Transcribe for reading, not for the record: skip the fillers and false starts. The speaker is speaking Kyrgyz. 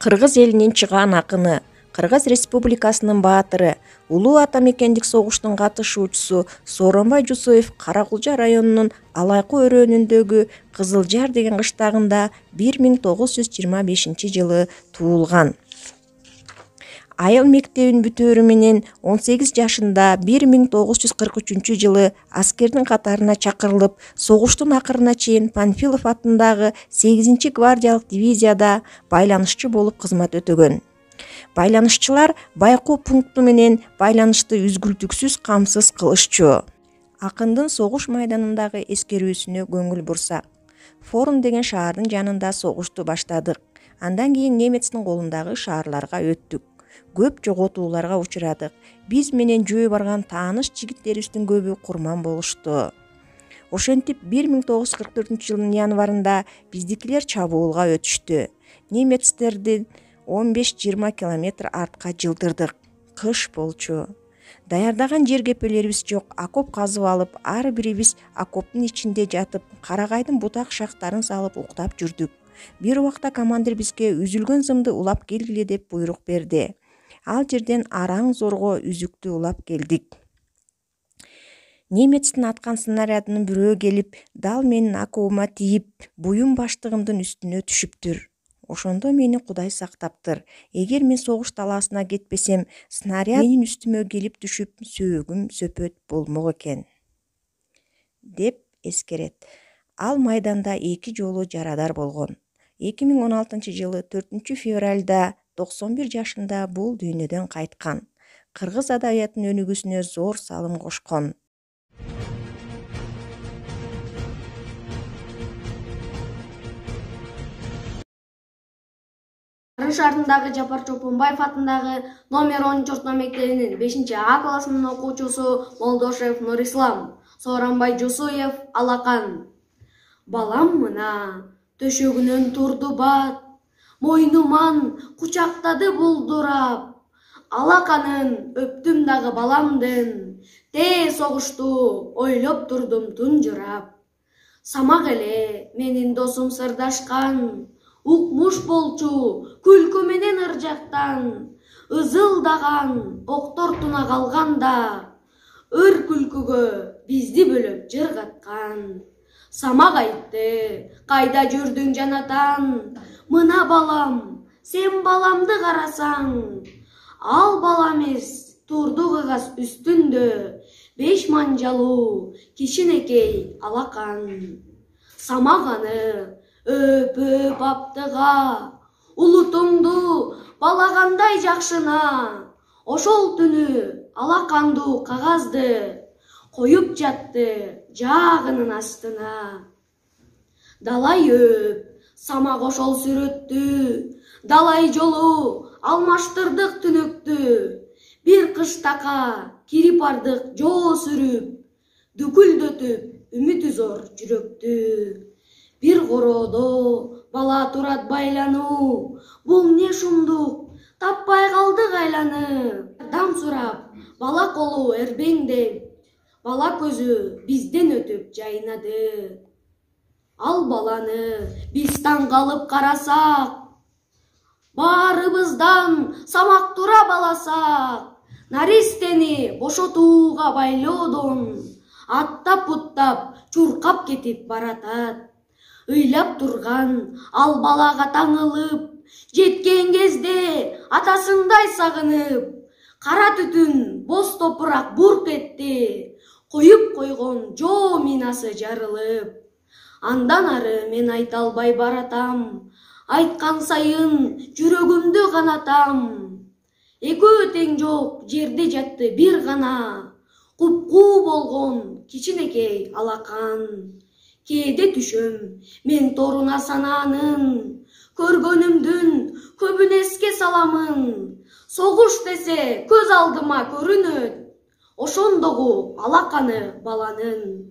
Кыргыз элинен чыган акыны, Кыргыз Республикасынын баатыры, Улуу ата мекендик согуштун катышуучусу Сооронбай Жусуев Каракулжа районунун Алайкы өрөөнүндөгү Кызылжар деген кыштагында 1925-жылы туулган. Айыл мектебин бүтөөрү менен 18 жашында 1943-жылы аскердин катарына чакырылып, согуштун акырына чейин Панфилов атындагы 8-гвардиялык дивизияда байланышчы болуп кызмат өтөгөн. Байланышчылар байкоо пункту менен байланышты үзгүлтүксүз камсыз кылышчу. Акындын согуш майданындагы эскерүүсүнө көңүл бурсак, Форум деген шаардын жанында согушту баштадык. Андан кийин немецтин колундагы шаарларга өттүк. Көп жоготууларга учурадык. Биз менен жөө барган тааныш жигиттерибиздин көбү курман болушту. Ошентип 1944-жылдын январында биздикилер чабуулга өтүштү. Немецтердин 15-20 километр артка жылдырдык. Кыш болчу. Даярдаган жер кепелерибиз жок. Окоп казып алып, ар бирибиз окоптун ичинде жатып, карагайдын бутак шактарын салып уктап жүрдүк. Бир убакта командир бизге үзүлгөн зымды улап келгиле деп буйрук берди. Ал жерден араң зорго үзүктү улап келдик. Немецтин аткан снарядынын бирөө келип, дал менин окобума тийип, буюм баштыгымдын үстүнө түшүптүр. Ошондо мени Кудай сактаптыр. Эгер мен согуш талаасына кетпесем, снаряд менин үстүмө келип түшүп, сөөгүм сөпөт болмок экен, деп эскерет. Ал майданда 2 жолу жарадар болгон. 2016-жылы 4-февралда 91 жашында бул дүйнөдөн кайткан. Кыргыз адабиятынын өнүгүүсүнө зор салым кошкон. Шарын шаарындагы Жапар Чопонбаев атындагы номер 10-орто мектебинин 5А классынын окуучусу Молдошев Нурислам, Сооронбай Жусуев Алакан. Балам мына төшөгүнөн турду бат, мойнуман кучактады булдурап. Алаканын өптүм дагы баламдын, согушту ойлоп турдум тунжурап. Самак эле менин досум сырдашкан, укмуш болчу күлкү менен ыржактан. Ызылдаган октор туна калганда, ыр күлкүгө бизди бөлөп жыргаткан. Самак айтты, кайда жүрдүң жанатан? Мына балам, сен баламды карасаң. Ал бала эмес, турду кагаз үстүндө, 5 манжалуу кичинекей алакан. Самак аны өпөп аптыга, улутуңду балагандай жакшына. Ошол түнү алакандуу кагазды коюп жатты жаагынын астына. Далай өп, самак ошол сүрөттү, далай жолу алмаштырдык түнөктү. Бир кыштакка кирип бардык жоо сүрүп, дүкүлдөтүп үмүтү зор жүрөктү. Бир короодо бала турат байлануу, бул не шумдук, таппай калдык айланып. Дам сурап, бала колу эрбеңдеп, бала көзү бизден өтүп жайнады. Ал баланы биз таң калып карасак, баарыбыздан самак тура баласак. Наристени бошотууга байлоодон, аттап-уттап чуркап кетип баратат. Ыйлап турган ал балага таңылып, жеткен кезде атасындай сагынып. Кара түтүн боз топурак бурк этти, коюп койгон жоо минасы жарылып. Андан ары мен айта албай баратам, айткан сайын жүрөгүмдү канатам. Экөө тең жок жерде жатты бир гана, купкуу болгон кичинекей алакан. Кээде түшөм мен торуна санаанын, көргөнүмдүн көбүн эске саламын. Согуш десе көз алдыма көрүнөт, ошондогу алаканы баланын.